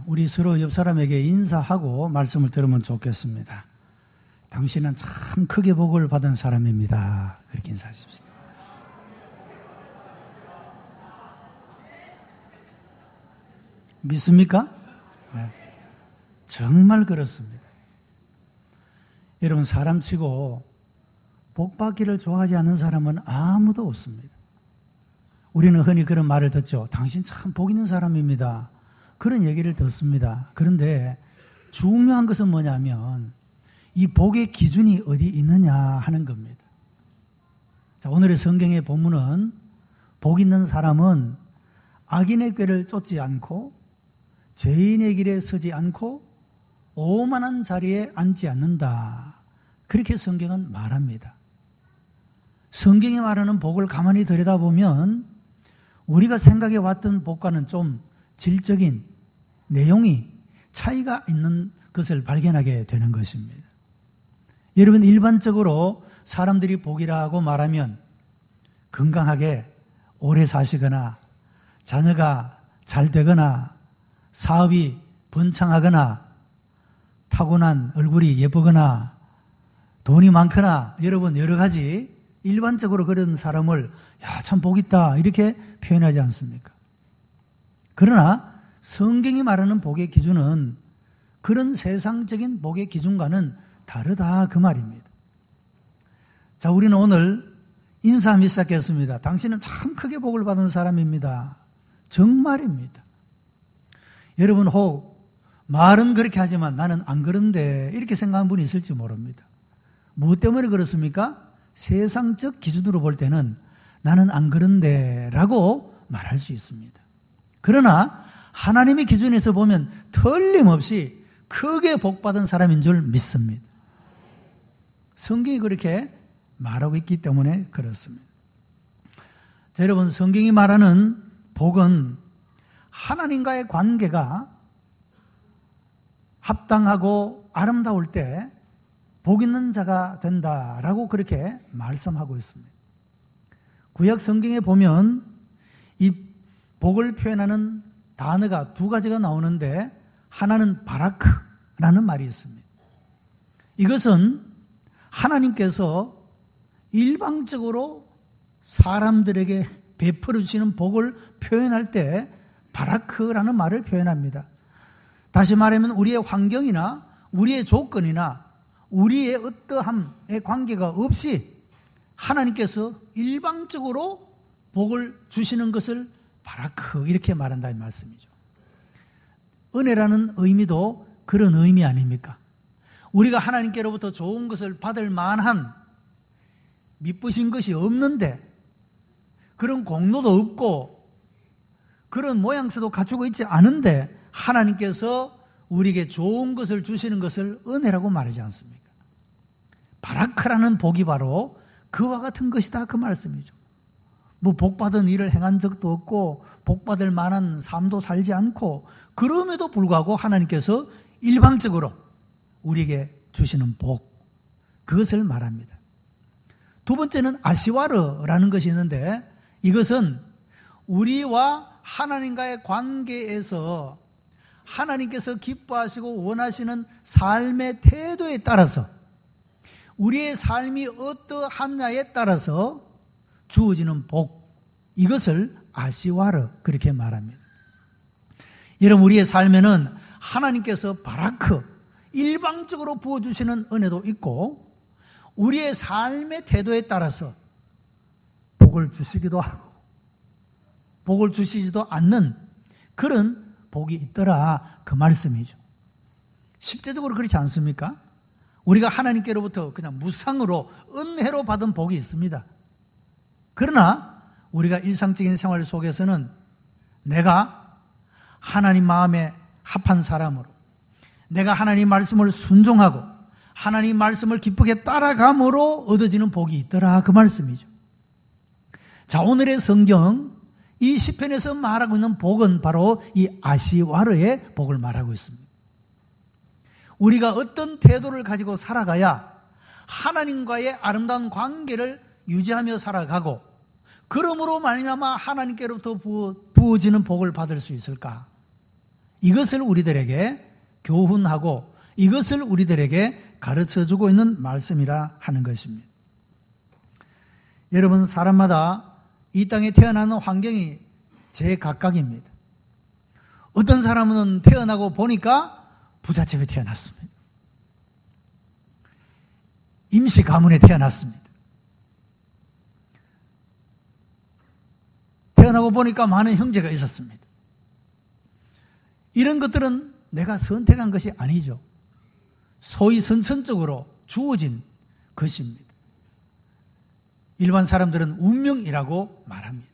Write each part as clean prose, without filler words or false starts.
우리 서로 옆 사람에게 인사하고 말씀을 들으면 좋겠습니다. 당신은 참 크게 복을 받은 사람입니다. 그렇게 인사하십시오. 믿습니까? 네. 정말 그렇습니다. 여러분, 사람치고 복받기를 좋아하지 않는 사람은 아무도 없습니다. 우리는 흔히 그런 말을 듣죠. 당신 참 복 있는 사람입니다. 그런 얘기를 듣습니다. 그런데 중요한 것은 뭐냐면 이 복의 기준이 어디 있느냐 하는 겁니다. 자, 오늘의 성경의 본문은 복 있는 사람은 악인의 꾀를 쫓지 않고 죄인의 길에 서지 않고 오만한 자리에 앉지 않는다. 그렇게 성경은 말합니다. 성경이 말하는 복을 가만히 들여다보면 우리가 생각해 왔던 복과는 좀 질적인 내용이 차이가 있는 것을 발견하게 되는 것입니다. 여러분, 일반적으로 사람들이 복이라고 말하면 건강하게 오래 사시거나 자녀가 잘 되거나 사업이 번창하거나 타고난 얼굴이 예쁘거나 돈이 많거나 여러분 여러 가지 일반적으로 그런 사람을 야, 참 복 있다 이렇게 표현하지 않습니까? 그러나 성경이 말하는 복의 기준은 그런 세상적인 복의 기준과는 다르다 그 말입니다. 자, 우리는 오늘 인사함이 시작했습니다. 당신은 참 크게 복을 받은 사람입니다. 정말입니다. 여러분 혹 말은 그렇게 하지만 나는 안 그런데 이렇게 생각하는 분이 있을지 모릅니다. 무엇 때문에 그렇습니까? 세상적 기준으로 볼 때는 나는 안 그런데 라고 말할 수 있습니다. 그러나 하나님의 기준에서 보면 틀림없이 크게 복받은 사람인 줄 믿습니다. 성경이 그렇게 말하고 있기 때문에 그렇습니다. 자, 여러분, 성경이 말하는 복은 하나님과의 관계가 합당하고 아름다울 때 복 있는 자가 된다라고 그렇게 말씀하고 있습니다. 구약 성경에 보면 이 복을 표현하는 단어가 두 가지가 나오는데 하나는 바라크라는 말이 있습니다. 이것은 하나님께서 일방적으로 사람들에게 베풀어 주시는 복을 표현할 때 바라크라는 말을 표현합니다. 다시 말하면 우리의 환경이나 우리의 조건이나 우리의 어떠함의 관계가 없이 하나님께서 일방적으로 복을 주시는 것을 바라크 이렇게 말한다 이 말씀이죠. 은혜라는 의미도 그런 의미 아닙니까? 우리가 하나님께로부터 좋은 것을 받을 만한 미쁘신 것이 없는데 그런 공로도 없고 그런 모양새도 갖추고 있지 않은데 하나님께서 우리에게 좋은 것을 주시는 것을 은혜라고 말하지 않습니까? 바라크라는 복이 바로 그와 같은 것이다 그 말씀이죠. 뭐 복받은 일을 행한 적도 없고 복받을 만한 삶도 살지 않고 그럼에도 불구하고 하나님께서 일방적으로 우리에게 주시는 복, 그것을 말합니다. 두 번째는 아시와르라는 것이 있는데 이것은 우리와 하나님과의 관계에서 하나님께서 기뻐하시고 원하시는 삶의 태도에 따라서 우리의 삶이 어떠하냐에 따라서 주어지는 복, 이것을 아시와르 그렇게 말합니다. 여러분, 우리의 삶에는 하나님께서 바라크, 일방적으로 부어주시는 은혜도 있고 우리의 삶의 태도에 따라서 복을 주시기도 하고 복을 주시지도 않는 그런 복이 있더라 그 말씀이죠. 실제적으로 그렇지 않습니까? 우리가 하나님께로부터 그냥 무상으로 은혜로 받은 복이 있습니다. 그러나 우리가 일상적인 생활 속에서는 내가 하나님 마음에 합한 사람으로 내가 하나님 말씀을 순종하고 하나님 말씀을 기쁘게 따라감으로 얻어지는 복이 있더라 그 말씀이죠. 자, 오늘의 성경 이 시편에서 말하고 있는 복은 바로 이 아시와르의 복을 말하고 있습니다. 우리가 어떤 태도를 가지고 살아가야 하나님과의 아름다운 관계를 유지하며 살아가고 그러므로 말미암아 하나님께로부터 부어지는 복을 받을 수 있을까? 이것을 우리들에게 교훈하고 이것을 우리들에게 가르쳐주고 있는 말씀이라 하는 것입니다. 여러분, 사람마다 이 땅에 태어나는 환경이 제각각입니다. 어떤 사람은 태어나고 보니까 부잣집에 태어났습니다. 임시 가문에 태어났습니다. 태어나고 보니까 많은 형제가 있었습니다. 이런 것들은 내가 선택한 것이 아니죠. 소위 선천적으로 주어진 것입니다. 일반 사람들은 운명이라고 말합니다.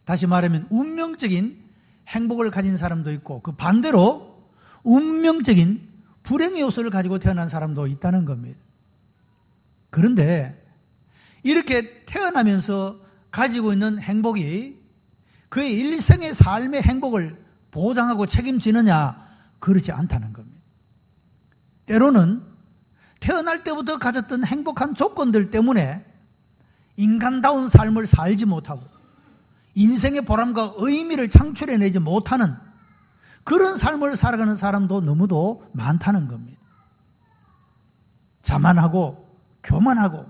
다시 말하면 운명적인 행복을 가진 사람도 있고 그 반대로 운명적인 불행의 요소를 가지고 태어난 사람도 있다는 겁니다. 그런데 이렇게 태어나면서 가지고 있는 행복이 그의 일생의 삶의 행복을 보장하고 책임지느냐? 그렇지 않다는 겁니다. 때로는 태어날 때부터 가졌던 행복한 조건들 때문에 인간다운 삶을 살지 못하고 인생의 보람과 의미를 창출해내지 못하는 그런 삶을 살아가는 사람도 너무도 많다는 겁니다. 자만하고 교만하고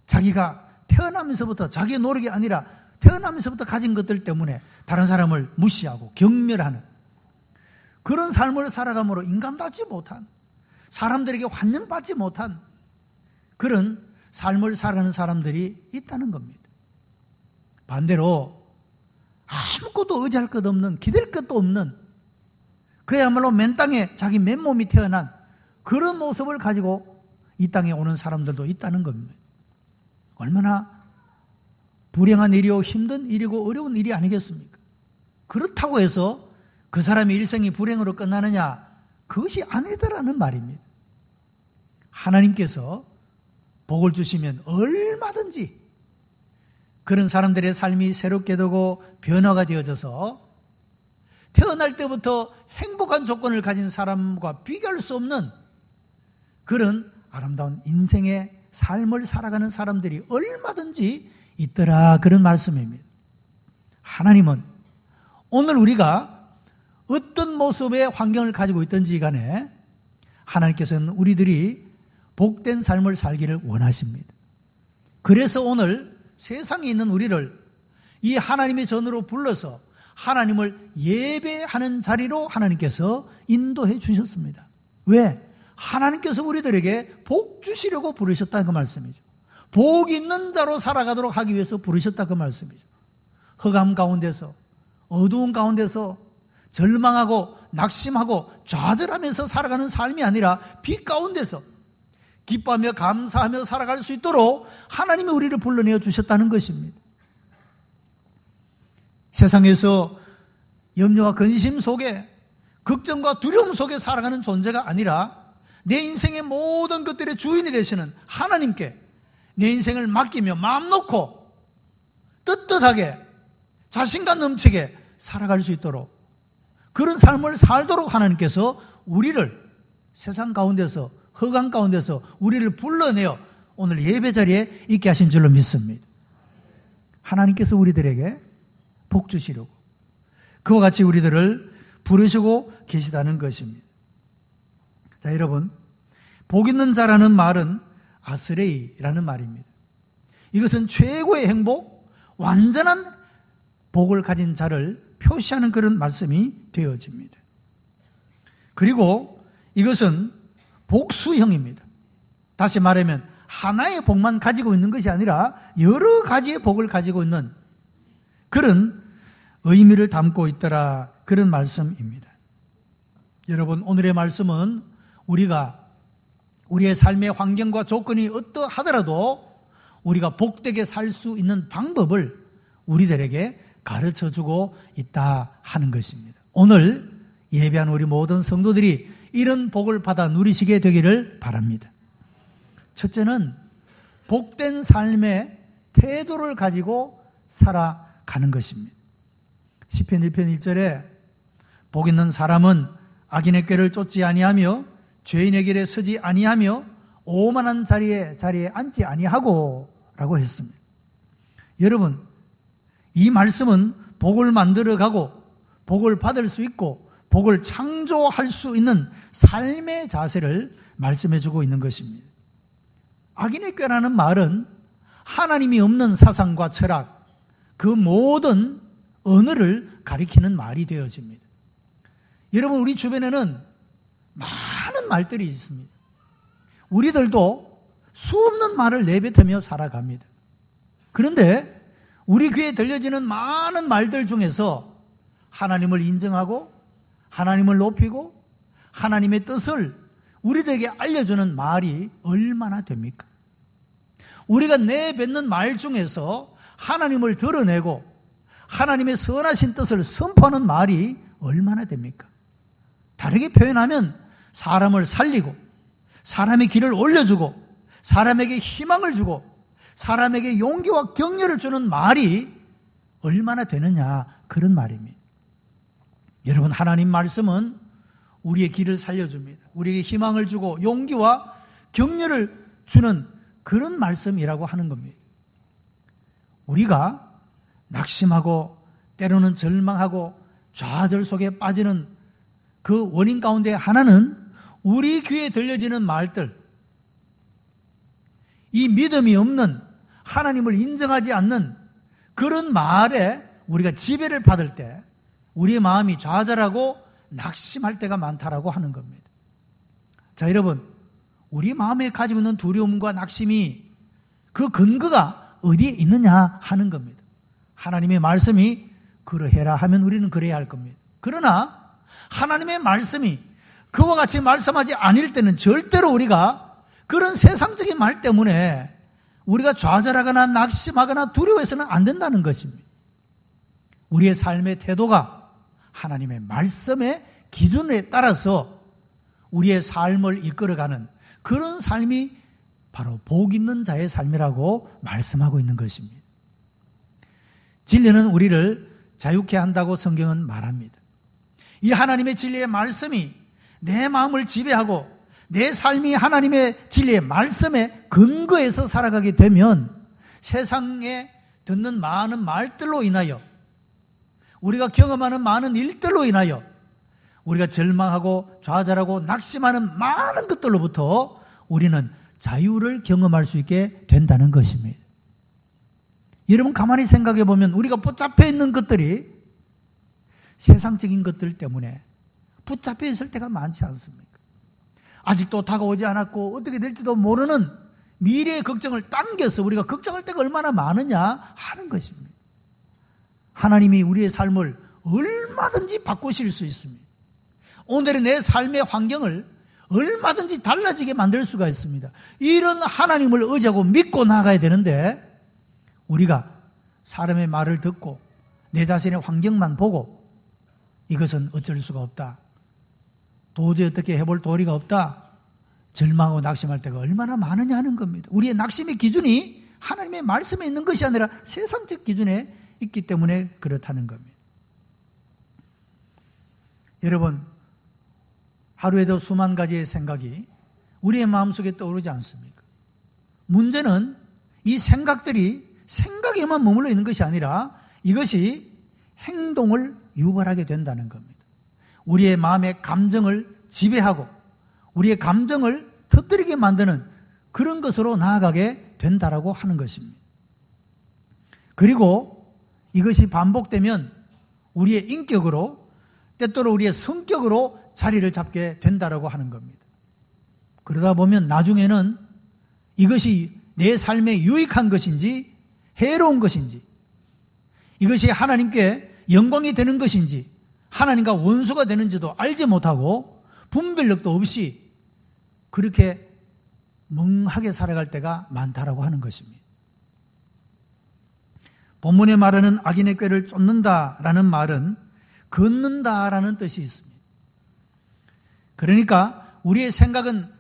자기가 태어나면서부터 자기의 노력이 아니라 태어나면서부터 가진 것들 때문에 다른 사람을 무시하고 경멸하는 그런 삶을 살아감으로 인간답지 못한, 사람들에게 환영받지 못한 그런 삶을 살아가는 사람들이 있다는 겁니다. 반대로 아무것도 의지할 것 없는, 기댈 것도 없는, 그야말로 맨 땅에 자기 맨몸이 태어난 그런 모습을 가지고 이 땅에 오는 사람들도 있다는 겁니다. 얼마나 불행한 일이요, 힘든 일이고 어려운 일이 아니겠습니까? 그렇다고 해서 그 사람의 일생이 불행으로 끝나느냐? 그것이 아니더라는 말입니다. 하나님께서 복을 주시면 얼마든지 그런 사람들의 삶이 새롭게 되고 변화가 되어져서 태어날 때부터 행복한 조건을 가진 사람과 비교할 수 없는 그런 아름다운 인생의 삶을 살아가는 사람들이 얼마든지 있더라, 그런 말씀입니다. 하나님은 오늘 우리가 어떤 모습의 환경을 가지고 있든지 간에 하나님께서는 우리들이 복된 삶을 살기를 원하십니다. 그래서 오늘 세상에 있는 우리를 이 하나님의 전으로 불러서 하나님을 예배하는 자리로 하나님께서 인도해 주셨습니다. 왜? 하나님께서 우리들에게 복 주시려고 부르셨다는 그 말씀이죠. 복 있는 자로 살아가도록 하기 위해서 부르셨다, 그 말씀이죠. 흑암 가운데서, 어두운 가운데서 절망하고 낙심하고 좌절하면서 살아가는 삶이 아니라 빛 가운데서 기뻐하며 감사하며 살아갈 수 있도록 하나님이 우리를 불러내어 주셨다는 것입니다. 세상에서 염려와 근심 속에, 걱정과 두려움 속에 살아가는 존재가 아니라 내 인생의 모든 것들의 주인이 되시는 하나님께 내 인생을 맡기며 마음 놓고 떳떳하게 자신감 넘치게 살아갈 수 있도록, 그런 삶을 살도록 하나님께서 우리를 세상 가운데서, 흑암 가운데서 우리를 불러내어 오늘 예배 자리에 있게 하신 줄로 믿습니다. 하나님께서 우리들에게 복 주시려고 그와 같이 우리들을 부르시고 계시다는 것입니다. 자, 여러분, 복 있는 자라는 말은 아스레이라는 말입니다. 이것은 최고의 행복, 완전한 복을 가진 자를 표시하는 그런 말씀이 되어집니다. 그리고 이것은 복수형입니다. 다시 말하면 하나의 복만 가지고 있는 것이 아니라 여러 가지의 복을 가지고 있는 그런 의미를 담고 있더라, 그런 말씀입니다. 여러분, 오늘의 말씀은 우리가 우리의 삶의 환경과 조건이 어떠하더라도 우리가 복되게 살 수 있는 방법을 우리들에게 가르쳐주고 있다 하는 것입니다. 오늘 예배한 우리 모든 성도들이 이런 복을 받아 누리시게 되기를 바랍니다. 첫째는 복된 삶의 태도를 가지고 살아가는 것입니다. 시편 1편 1절에 복 있는 사람은 악인의 꾀를 쫓지 아니하며 죄인의 길에 서지 아니하며 오만한 자리에 앉지 아니하고 라고 했습니다. 여러분, 이 말씀은 복을 만들어가고 복을 받을 수 있고 복을 창조할 수 있는 삶의 자세를 말씀해주고 있는 것입니다. 악인의 꾀라는 말은 하나님이 없는 사상과 철학, 그 모든 언어를 가리키는 말이 되어집니다. 여러분, 우리 주변에는 많은 말들이 있습니다. 우리들도 수없는 말을 내뱉으며 살아갑니다. 그런데 우리 귀에 들려지는 많은 말들 중에서 하나님을 인정하고 하나님을 높이고 하나님의 뜻을 우리들에게 알려주는 말이 얼마나 됩니까? 우리가 내뱉는 말 중에서 하나님을 드러내고 하나님의 선하신 뜻을 선포하는 말이 얼마나 됩니까? 다르게 표현하면 사람을 살리고 사람의 길을 올려주고 사람에게 희망을 주고 사람에게 용기와 격려를 주는 말이 얼마나 되느냐, 그런 말입니다. 여러분, 하나님 말씀은 우리의 길을 살려줍니다. 우리에게 희망을 주고 용기와 격려를 주는 그런 말씀이라고 하는 겁니다. 우리가 낙심하고 때로는 절망하고 좌절 속에 빠지는 그 원인 가운데 하나는 우리 귀에 들려지는 말들, 이 믿음이 없는, 하나님을 인정하지 않는 그런 말에 우리가 지배를 받을 때 우리의 마음이 좌절하고 낙심할 때가 많다라고 하는 겁니다. 자, 여러분, 우리 마음에 가지고 있는 두려움과 낙심이 그 근거가 어디에 있느냐 하는 겁니다. 하나님의 말씀이 그러해라 하면 우리는 그래야 할 겁니다. 그러나 하나님의 말씀이 그와 같이 말씀하지 않을 때는 절대로 우리가 그런 세상적인 말 때문에 우리가 좌절하거나 낙심하거나 두려워해서는 안 된다는 것입니다. 우리의 삶의 태도가 하나님의 말씀의 기준에 따라서 우리의 삶을 이끌어가는 그런 삶이 바로 복 있는 자의 삶이라고 말씀하고 있는 것입니다. 진리는 우리를 자유케 한다고 성경은 말합니다. 이 하나님의 진리의 말씀이 내 마음을 지배하고 내 삶이 하나님의 진리의 말씀에 근거해서 살아가게 되면 세상에 듣는 많은 말들로 인하여, 우리가 경험하는 많은 일들로 인하여 우리가 절망하고 좌절하고 낙심하는 많은 것들로부터 우리는 자유를 경험할 수 있게 된다는 것입니다. 여러분, 가만히 생각해 보면 우리가 붙잡혀 있는 것들이 세상적인 것들 때문에 붙잡혀 있을 때가 많지 않습니까? 아직도 다가오지 않았고 어떻게 될지도 모르는 미래의 걱정을 당겨서 우리가 걱정할 때가 얼마나 많으냐 하는 것입니다. 하나님이 우리의 삶을 얼마든지 바꾸실 수 있습니다. 오늘의 내 삶의 환경을 얼마든지 달라지게 만들 수가 있습니다. 이런 하나님을 의지하고 믿고 나아가야 되는데 우리가 사람의 말을 듣고 내 자신의 환경만 보고 이것은 어쩔 수가 없다, 도저히 어떻게 해볼 도리가 없다, 절망하고 낙심할 때가 얼마나 많으냐 하는 겁니다. 우리의 낙심의 기준이 하나님의 말씀에 있는 것이 아니라 세상적 기준에 있기 때문에 그렇다는 겁니다. 여러분, 하루에도 수만 가지의 생각이 우리의 마음속에 떠오르지 않습니까? 문제는 이 생각들이 생각에만 머물러 있는 것이 아니라 이것이 행동을 유발하게 된다는 겁니다. 우리의 마음의 감정을 지배하고 우리의 감정을 터뜨리게 만드는 그런 것으로 나아가게 된다라고 하는 것입니다. 그리고 이것이 반복되면 우리의 인격으로, 때때로 우리의 성격으로 자리를 잡게 된다라고 하는 겁니다. 그러다 보면 나중에는 이것이 내 삶에 유익한 것인지 해로운 것인지, 이것이 하나님께 영광이 되는 것인지 하나님과 원수가 되는지도 알지 못하고 분별력도 없이 그렇게 멍하게 살아갈 때가 많다라고 하는 것입니다. 본문에 말하는 악인의 꾀를 쫓는다라는 말은 걷는다라는 뜻이 있습니다. 그러니까 우리의 생각은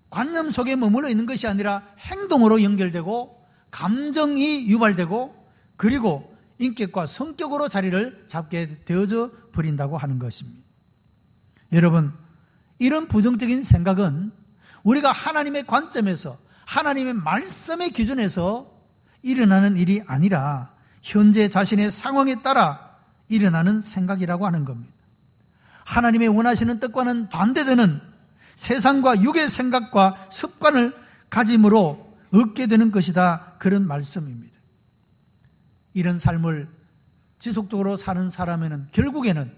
관념 속에 머물러 있는 것이 아니라 행동으로 연결되고 감정이 유발되고 그리고 인격과 성격으로 자리를 잡게 되어져 버린다고 하는 것입니다. 여러분, 이런 부정적인 생각은 우리가 하나님의 관점에서 하나님의 말씀의 기준에서 일어나는 일이 아니라 현재 자신의 상황에 따라 일어나는 생각이라고 하는 겁니다. 하나님의 원하시는 뜻과는 반대되는 세상과 육의 생각과 습관을 가짐으로 얻게 되는 것이다. 그런 말씀입니다. 이런 삶을 지속적으로 사는 사람에는 결국에는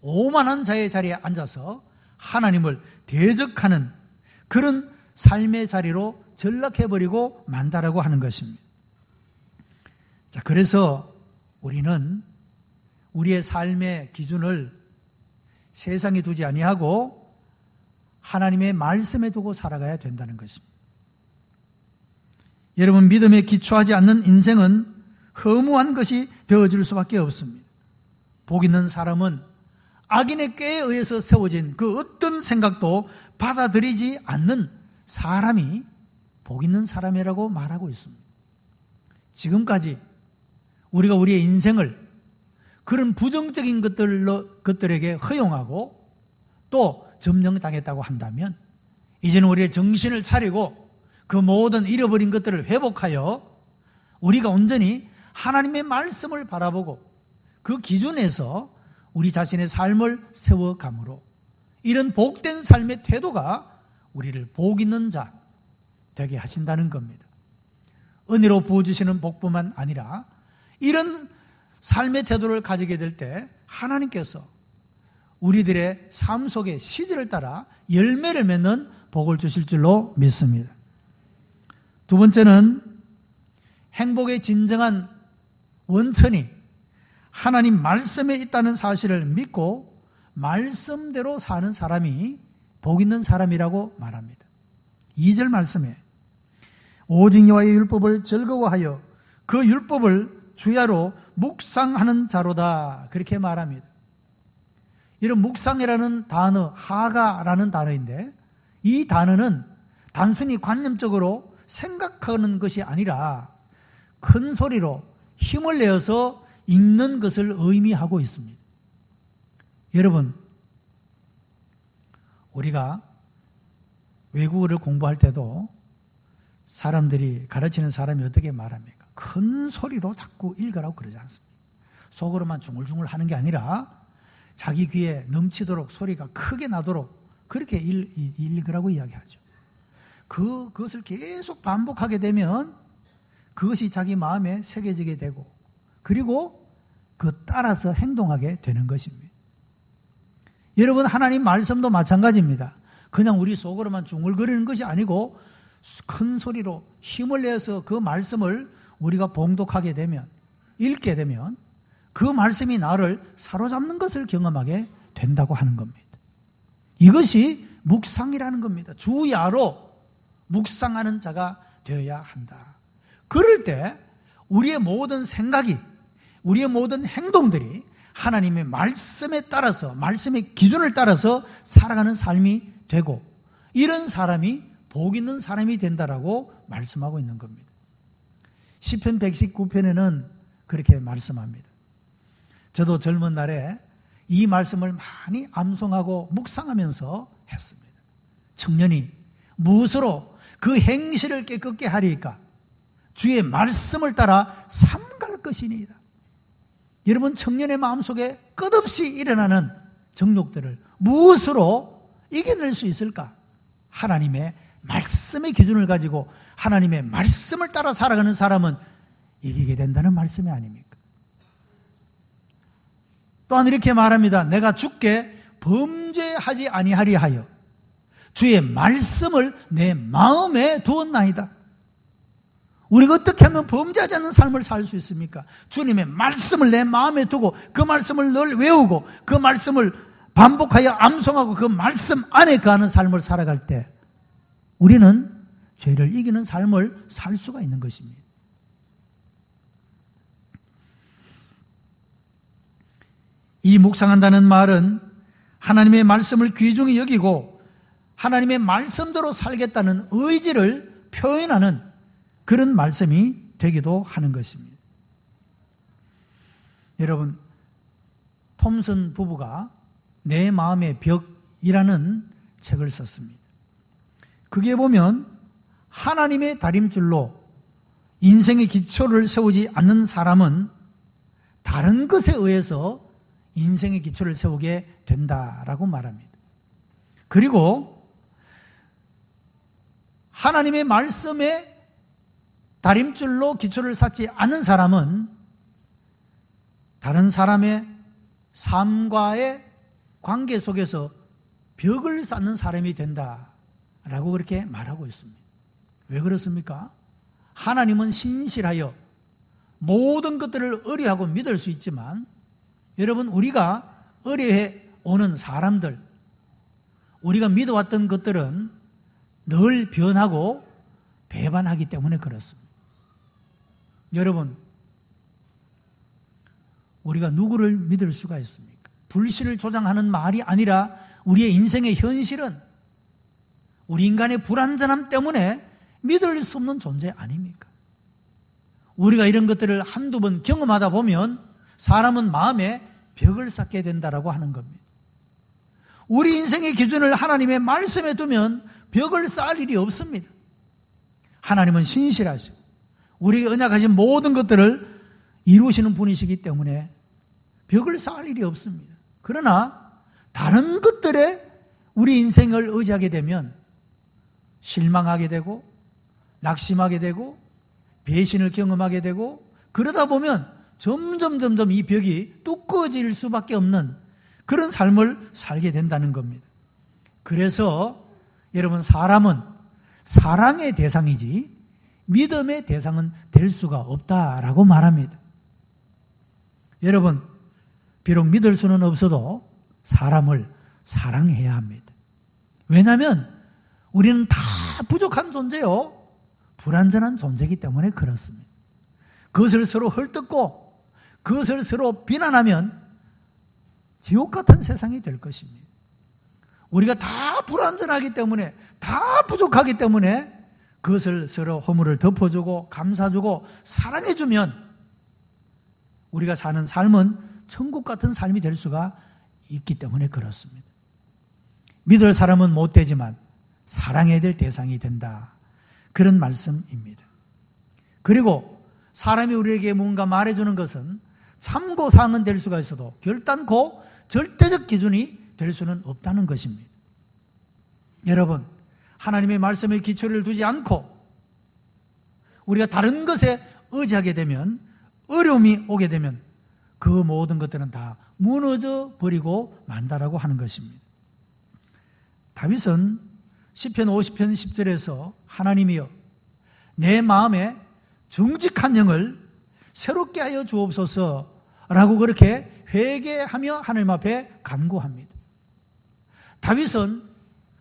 오만한 자의 자리에 앉아서 하나님을 대적하는 그런 삶의 자리로 전락해버리고 만다라고 하는 것입니다. 자, 그래서 우리는 우리의 삶의 기준을 세상에 두지 아니하고 하나님의 말씀에 두고 살아가야 된다는 것입니다. 여러분, 믿음에 기초하지 않는 인생은 허무한 것이 되어질 수밖에 없습니다. 복 있는 사람은 악인의 꾀에 의해서 세워진 그 어떤 생각도 받아들이지 않는 사람이 복 있는 사람이라고 말하고 있습니다. 지금까지 우리가 우리의 인생을 그런 부정적인 것들에게 허용하고 또 점령당했다고 한다면 이제는 우리의 정신을 차리고 그 모든 잃어버린 것들을 회복하여 우리가 온전히 하나님의 말씀을 바라보고 그 기준에서 우리 자신의 삶을 세워감으로 이런 복된 삶의 태도가 우리를 복 있는 자 되게 하신다는 겁니다. 은혜로 부어주시는 복뿐만 아니라 이런 삶의 태도를 가지게 될 때 하나님께서 우리들의 삶 속의 시절을 따라 열매를 맺는 복을 주실 줄로 믿습니다. 두 번째는 행복의 진정한 원천이 하나님 말씀에 있다는 사실을 믿고 말씀대로 사는 사람이 복 있는 사람이라고 말합니다. 2절 말씀에 오직 여호와의 율법을 즐거워하여 그 율법을 주야로 묵상하는 자로다, 그렇게 말합니다. 이런 묵상이라는 단어, 하가라는 단어인데 이 단어는 단순히 관념적으로 생각하는 것이 아니라 큰 소리로 힘을 내어서 읽는 것을 의미하고 있습니다. 여러분, 우리가 외국어를 공부할 때도 사람들이 가르치는 사람이 어떻게 말합니까? 큰 소리로 자꾸 읽으라고 그러지 않습니다. 속으로만 중얼중얼 하는 게 아니라 자기 귀에 넘치도록 소리가 크게 나도록 그렇게 읽으라고 이야기하죠. 그것을 계속 반복하게 되면 그것이 자기 마음에 새겨지게 되고 그리고 그 따라서 행동하게 되는 것입니다. 여러분, 하나님 말씀도 마찬가지입니다. 그냥 우리 속으로만 중얼거리는 것이 아니고 큰 소리로 힘을 내서 그 말씀을 우리가 봉독하게 되면, 읽게 되면 그 말씀이 나를 사로잡는 것을 경험하게 된다고 하는 겁니다. 이것이 묵상이라는 겁니다. 주야로 묵상하는 자가 되어야 한다. 그럴 때 우리의 모든 생각이, 우리의 모든 행동들이 하나님의 말씀에 따라서, 말씀의 기준을 따라서 살아가는 삶이 되고 이런 사람이 복 있는 사람이 된다라고 말씀하고 있는 겁니다. 시편 119편에는 그렇게 말씀합니다. 저도 젊은 날에 이 말씀을 많이 암송하고 묵상하면서 했습니다. 청년이 무엇으로 그 행실을 깨끗게 하리까? 주의 말씀을 따라 삼갈 것이니이다. 여러분, 청년의 마음속에 끝없이 일어나는 정욕들을 무엇으로 이겨낼 수 있을까? 하나님의 말씀의 기준을 가지고 하나님의 말씀을 따라 살아가는 사람은 이기게 된다는 말씀이 아닙니까? 또한 이렇게 말합니다. 내가 주께 범죄하지 아니하리 하여 주의 말씀을 내 마음에 두었나이다. 우리가 어떻게 하면 범죄하지 않는 삶을 살 수 있습니까? 주님의 말씀을 내 마음에 두고 그 말씀을 늘 외우고 그 말씀을 반복하여 암송하고 그 말씀 안에 거하는 삶을 살아갈 때 우리는 죄를 이기는 삶을 살 수가 있는 것입니다. 이 묵상한다는 말은 하나님의 말씀을 귀중히 여기고 하나님의 말씀대로 살겠다는 의지를 표현하는 그런 말씀이 되기도 하는 것입니다. 여러분, 톰슨 부부가 내 마음의 벽이라는 책을 썼습니다. 그게 보면 하나님의 다림줄로 인생의 기초를 세우지 않는 사람은 다른 것에 의해서 인생의 기초를 세우게 된다라고 말합니다. 그리고 하나님의 말씀에 다림줄로 기초를 쌓지 않은 사람은 다른 사람의 삶과의 관계 속에서 벽을 쌓는 사람이 된다라고 그렇게 말하고 있습니다. 왜 그렇습니까? 하나님은 신실하여 모든 것들을 의뢰하고 믿을 수 있지만 여러분, 우리가 의뢰해 오는 사람들, 우리가 믿어왔던 것들은 늘 변하고 배반하기 때문에 그렇습니다. 여러분, 우리가 누구를 믿을 수가 있습니까? 불신을 조장하는 말이 아니라 우리의 인생의 현실은 우리 인간의 불완전함 때문에 믿을 수 없는 존재 아닙니까? 우리가 이런 것들을 한두 번 경험하다 보면 사람은 마음에 벽을 쌓게 된다라고 하는 겁니다. 우리 인생의 기준을 하나님의 말씀에 두면 벽을 쌓을 일이 없습니다. 하나님은 신실하시고 우리에게 언약하신 모든 것들을 이루시는 분이시기 때문에 벽을 쌓을 일이 없습니다. 그러나 다른 것들에 우리 인생을 의지하게 되면 실망하게 되고 낙심하게 되고 배신을 경험하게 되고 그러다 보면 점점 이 벽이 두꺼워질 수밖에 없는 그런 삶을 살게 된다는 겁니다. 그래서 여러분, 사람은 사랑의 대상이지 믿음의 대상은 될 수가 없다라고 말합니다. 여러분, 비록 믿을 수는 없어도 사람을 사랑해야 합니다. 왜냐하면 우리는 다 부족한 존재요, 불완전한 존재이기 때문에 그렇습니다. 그것을 서로 헐뜯고 그것을 서로 비난하면 지옥 같은 세상이 될 것입니다. 우리가 다 불완전하기 때문에, 다 부족하기 때문에 그것을 서로 허물을 덮어주고 감싸주고 사랑해주면 우리가 사는 삶은 천국 같은 삶이 될 수가 있기 때문에 그렇습니다. 믿을 사람은 못 되지만 사랑해야 될 대상이 된다, 그런 말씀입니다. 그리고 사람이 우리에게 뭔가 말해주는 것은 참고사항은 될 수가 있어도 결단코 절대적 기준이 될 수는 없다는 것입니다. 여러분, 하나님의 말씀에 기초를 두지 않고 우리가 다른 것에 의지하게 되면, 어려움이 오게 되면 그 모든 것들은 다 무너져 버리고 만다라고 하는 것입니다. 다윗은 시편 50편 10절에서 하나님이여 내 마음에 정직한 영을 새롭게 하여 주옵소서라고 그렇게 회개하며 하나님 앞에 간구합니다. 다윗은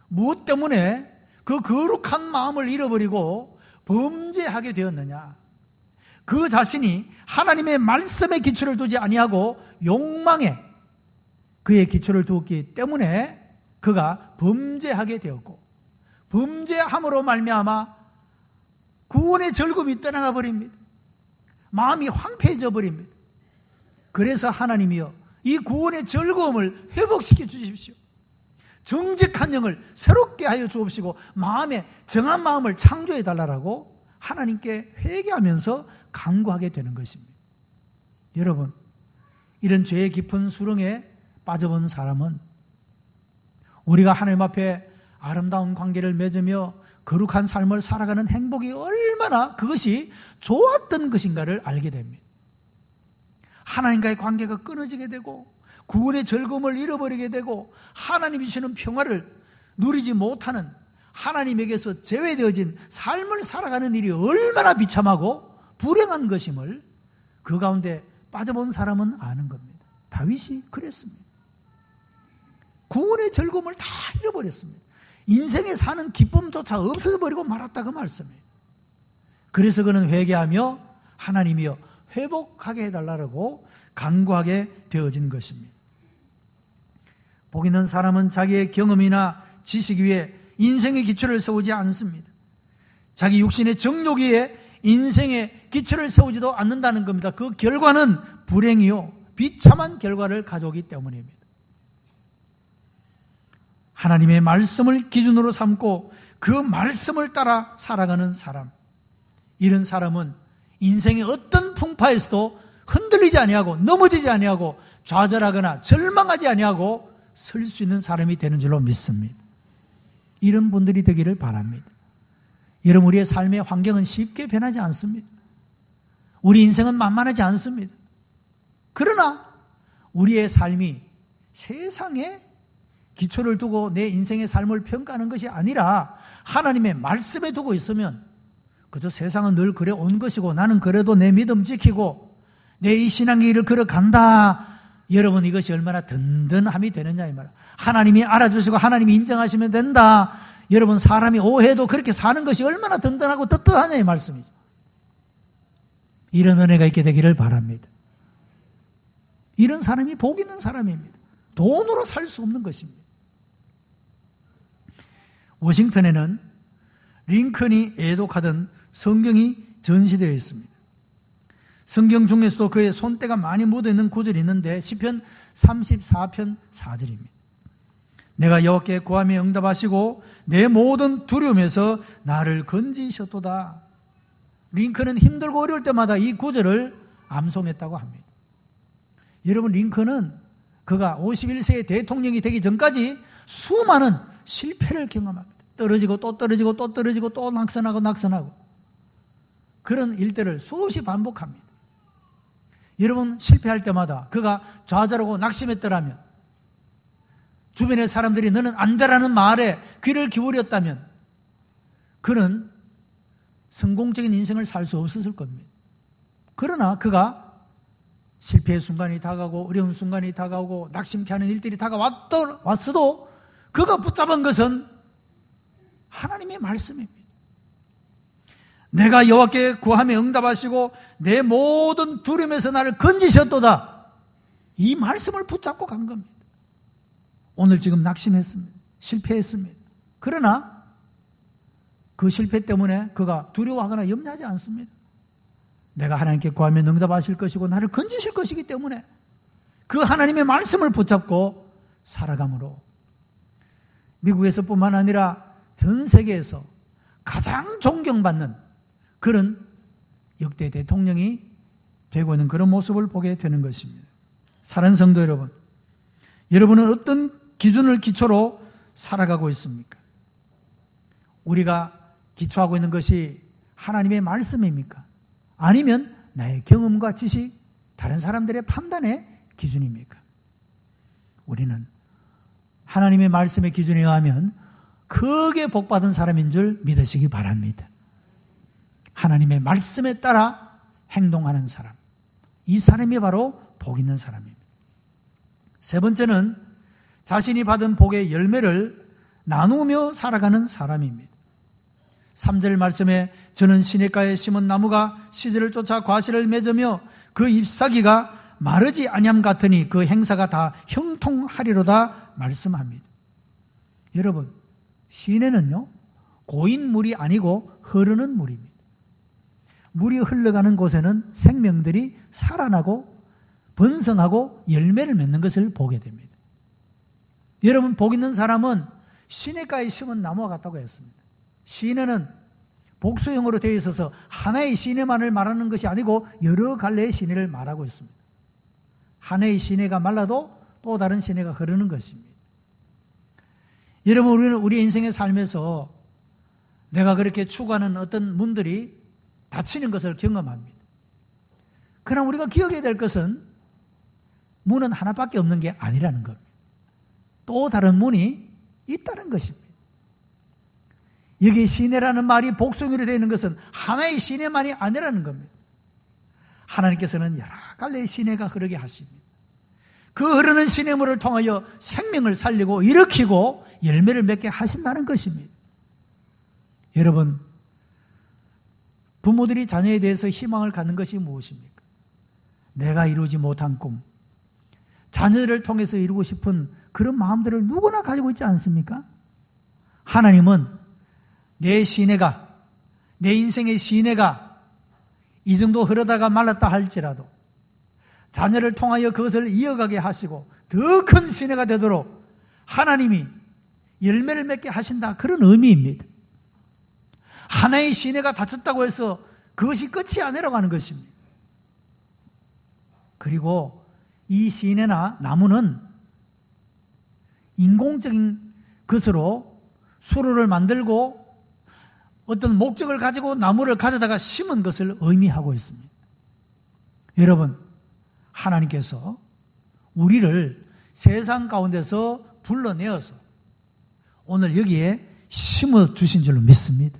무엇 때문에 그 거룩한 마음을 잃어버리고 범죄하게 되었느냐? 그 자신이 하나님의 말씀에 기초를 두지 아니하고 욕망에 그의 기초를 두었기 때문에 그가 범죄하게 되었고, 범죄함으로 말미암아 구원의 즐거움이 떠나가 버립니다. 마음이 황폐해져 버립니다. 그래서 하나님이여 이 구원의 즐거움을 회복시켜 주십시오. 정직한 영을 새롭게 하여 주옵시고 마음에 정한 마음을 창조해 달라고 하나님께 회개하면서 간구하게 되는 것입니다. 여러분, 이런 죄의 깊은 수렁에 빠져본 사람은 우리가 하나님 앞에 아름다운 관계를 맺으며 거룩한 삶을 살아가는 행복이 얼마나 그것이 좋았던 것인가를 알게 됩니다. 하나님과의 관계가 끊어지게 되고 구원의 즐거움을 잃어버리게 되고 하나님이 주시는 평화를 누리지 못하는, 하나님에게서 제외되어진 삶을 살아가는 일이 얼마나 비참하고 불행한 것임을 그 가운데 빠져본 사람은 아는 겁니다. 다윗이 그랬습니다. 구원의 즐거움을 다 잃어버렸습니다. 인생에 사는 기쁨조차 없어져버리고 말았다, 그 말씀이에요. 그래서 그는 회개하며 하나님이여 회복하게 해달라고 간구하게 되어진 것입니다. 복 있는 사람은 자기의 경험이나 지식 위에 인생의 기초를 세우지 않습니다. 자기 육신의 정욕 위에 인생의 기초를 세우지도 않는다는 겁니다. 그 결과는 불행이요 비참한 결과를 가져오기 때문입니다. 하나님의 말씀을 기준으로 삼고 그 말씀을 따라 살아가는 사람, 이런 사람은 인생의 어떤 풍파에서도 흔들리지 아니하고 넘어지지 아니하고 좌절하거나 절망하지 아니하고 설 수 있는 사람이 되는 줄로 믿습니다. 이런 분들이 되기를 바랍니다. 여러분, 우리의 삶의 환경은 쉽게 변하지 않습니다. 우리 인생은 만만하지 않습니다. 그러나 우리의 삶이 세상에 기초를 두고 내 인생의 삶을 평가하는 것이 아니라 하나님의 말씀에 두고 있으면 그저 세상은 늘 그래 온 것이고 나는 그래도 내 믿음 지키고 내 이 신앙의 길을 걸어간다. 여러분, 이것이 얼마나 든든함이 되느냐 이 말이야. 하나님이 알아주시고 하나님이 인정하시면 된다. 여러분, 사람이 오해도 그렇게 사는 것이 얼마나 든든하고 떳떳하냐 이 말씀이죠. 이런 은혜가 있게 되기를 바랍니다. 이런 사람이 복 있는 사람입니다. 돈으로 살 수 없는 것입니다. 워싱턴에는 링컨이 애독하던 성경이 전시되어 있습니다. 성경 중에서도 그의 손때가 많이 묻어있는 구절이 있는데 시편 34편 4절입니다. 내가 여호와께 구하며 응답하시고 내 모든 두려움에서 나를 건지셨도다. 링컨은 힘들고 어려울 때마다 이 구절을 암송했다고 합니다. 여러분, 링컨은 그가 51세의 대통령이 되기 전까지 수많은 실패를 경험합니다. 떨어지고 또 떨어지고 또 떨어지고 또 낙선하고 그런 일들을 수없이 반복합니다. 여러분, 실패할 때마다 그가 좌절하고 낙심했더라면, 주변의 사람들이 너는 안 되라는 말에 귀를 기울였다면 그는 성공적인 인생을 살 수 없었을 겁니다. 그러나 그가 실패의 순간이 다가오고 어려운 순간이 다가오고 낙심케 하는 일들이 다가왔어도 그가 붙잡은 것은 하나님의 말씀입니다. 내가 여호와께 구하며 응답하시고 내 모든 두려움에서 나를 건지셨도다. 이 말씀을 붙잡고 간 겁니다. 오늘 지금 낙심했습니다. 실패했습니다. 그러나 그 실패 때문에 그가 두려워하거나 염려하지 않습니다. 내가 하나님께 구하면 응답하실 것이고 나를 건지실 것이기 때문에 그 하나님의 말씀을 붙잡고 살아감으로 미국에서뿐만 아니라 전 세계에서 가장 존경받는 그런 역대 대통령이 되고 있는 그런 모습을 보게 되는 것입니다. 사랑하는 성도 여러분, 여러분은 어떤 기준을 기초로 살아가고 있습니까? 우리가 기초하고 있는 것이 하나님의 말씀입니까? 아니면 나의 경험과 지식, 다른 사람들의 판단의 기준입니까? 우리는 하나님의 말씀의 기준에 의하면 크게 복받은 사람인 줄 믿으시기 바랍니다. 하나님의 말씀에 따라 행동하는 사람, 이 사람이 바로 복 있는 사람입니다. 세 번째는 자신이 받은 복의 열매를 나누며 살아가는 사람입니다. 3절 말씀에 저는 시냇가에 심은 나무가 시절을 쫓아 과실을 맺으며 그 잎사귀가 마르지 아니함 같으니 그 행사가 다 형통하리로다 말씀합니다. 여러분, 시내는요 고인 물이 아니고 흐르는 물입니다. 물이 흘러가는 곳에는 생명들이 살아나고 번성하고 열매를 맺는 것을 보게 됩니다. 여러분, 복 있는 사람은 시냇가에 심은 나무와 같다고 했습니다. 시내는 복수형으로 되어 있어서 하나의 시내만을 말하는 것이 아니고 여러 갈래의 시내를 말하고 있습니다. 하나의 시내가 말라도 또 다른 시내가 흐르는 것입니다. 여러분, 우리는 우리 인생의 삶에서 내가 그렇게 추구하는 어떤 문들이 닫히는 것을 경험합니다. 그러나 우리가 기억해야 될 것은 문은 하나밖에 없는 게 아니라는 겁니다. 또 다른 문이 있다는 것입니다. 여기 시내라는 말이 복수형으로 되어 있는 것은 하나의 시내만이 아니라는 겁니다. 하나님께서는 여러 갈래의 시내가 흐르게 하십니다. 그 흐르는 시냇물을 통하여 생명을 살리고 일으키고 열매를 맺게 하신다는 것입니다. 여러분, 부모들이 자녀에 대해서 희망을 갖는 것이 무엇입니까? 내가 이루지 못한 꿈, 자녀들을 통해서 이루고 싶은 그런 마음들을 누구나 가지고 있지 않습니까? 하나님은 내 시내가, 내 인생의 시내가 이 정도 흐르다가 말랐다 할지라도 자녀를 통하여 그것을 이어가게 하시고 더 큰 시내가 되도록 하나님이 열매를 맺게 하신다, 그런 의미입니다. 하나의 시내가 닫혔다고 해서 그것이 끝이 아니라고 하는 것입니다. 그리고 이 시내나 나무는 인공적인 것으로 수로를 만들고 어떤 목적을 가지고 나무를 가져다가 심은 것을 의미하고 있습니다. 여러분, 하나님께서 우리를 세상 가운데서 불러내어서 오늘 여기에 심어주신 줄로 믿습니다.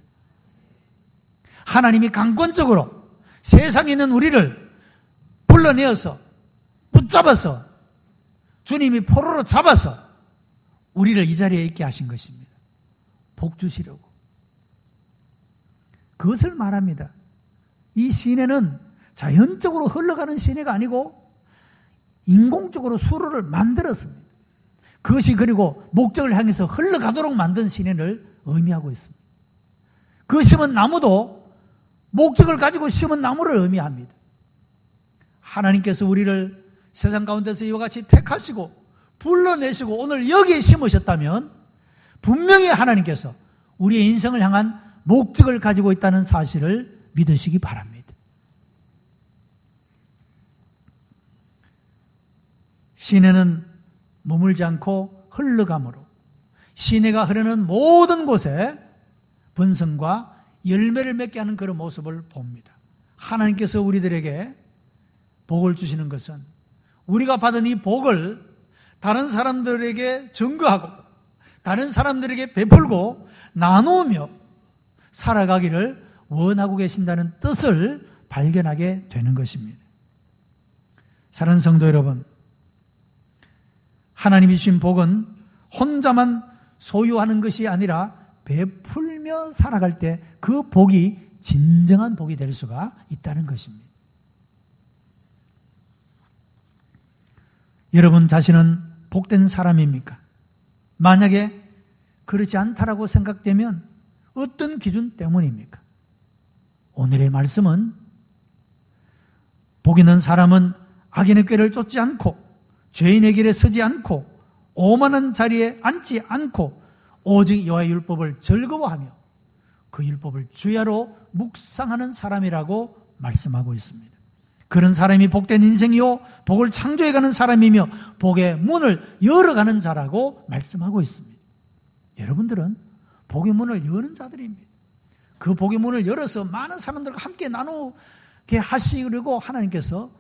하나님이 강권적으로 세상에 있는 우리를 불러내어서 붙잡아서 주님이 포로로 잡아서 우리를 이 자리에 있게 하신 것입니다. 복 주시려고. 그것을 말합니다. 이 시내는 자연적으로 흘러가는 시내가 아니고 인공적으로 수로를 만들었습니다. 그것이 그리고 목적을 향해서 흘러가도록 만든 시내를 의미하고 있습니다. 그 심은 나무도 목적을 가지고 심은 나무를 의미합니다. 하나님께서 우리를 세상 가운데서 이와 같이 택하시고 불러내시고 오늘 여기에 심으셨다면 분명히 하나님께서 우리의 인생을 향한 목적을 가지고 있다는 사실을 믿으시기 바랍니다. 시내는 머물지 않고 흘러가므로 시내가 흐르는 모든 곳에 번성과 열매를 맺게 하는 그런 모습을 봅니다. 하나님께서 우리들에게 복을 주시는 것은 우리가 받은 이 복을 다른 사람들에게 증거하고 다른 사람들에게 베풀고 나누며 살아가기를 원하고 계신다는 뜻을 발견하게 되는 것입니다. 사랑하는 성도 여러분, 하나님이 주신 복은 혼자만 소유하는 것이 아니라 베풀며 살아갈 때 그 복이 진정한 복이 될 수가 있다는 것입니다. 여러분 자신은 복된 사람입니까? 만약에 그렇지 않다라고 생각되면 어떤 기준 때문입니까? 오늘의 말씀은 복 있는 사람은 악인의 꾀를 쫓지 않고 죄인의 길에 서지 않고 오만한 자리에 앉지 않고 오직 여호와의 율법을 즐거워하며 그 율법을 주야로 묵상하는 사람이라고 말씀하고 있습니다. 그런 사람이 복된 인생이요 복을 창조해가는 사람이며 복의 문을 열어가는 자라고 말씀하고 있습니다. 여러분들은 복의 문을 여는 자들입니다. 그 복의 문을 열어서 많은 사람들과 함께 나누게 하시려고 하나님께서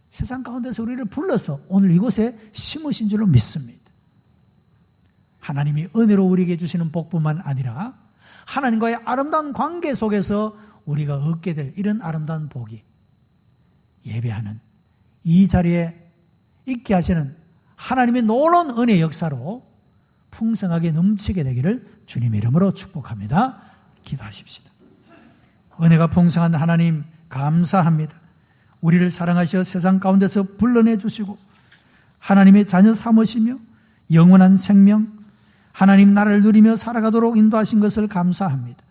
세상 가운데서 우리를 불러서 오늘 이곳에 심으신 줄로 믿습니다. 하나님이 은혜로 우리에게 주시는 복뿐만 아니라 하나님과의 아름다운 관계 속에서 우리가 얻게 될 이런 아름다운 복이 예배하는 이 자리에 있게 하시는 하나님의 놀라운 은혜 역사로 풍성하게 넘치게 되기를 주님의 이름으로 축복합니다. 기도하십시다. 은혜가 풍성한 하나님 감사합니다. 우리를 사랑하셔 세상 가운데서 불러내 주시고 하나님의 자녀 삼으시며 영원한 생명 하나님 나라를 누리며 살아가도록 인도하신 것을 감사합니다.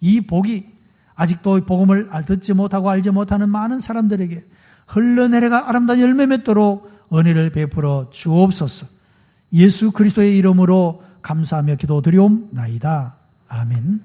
이 복이 아직도 복음을 듣지 못하고 알지 못하는 많은 사람들에게 흘러내려가 아름다운 열매 맺도록 은혜를 베풀어 주옵소서. 예수 그리스도의 이름으로 감사하며 기도드리옵나이다. 아멘.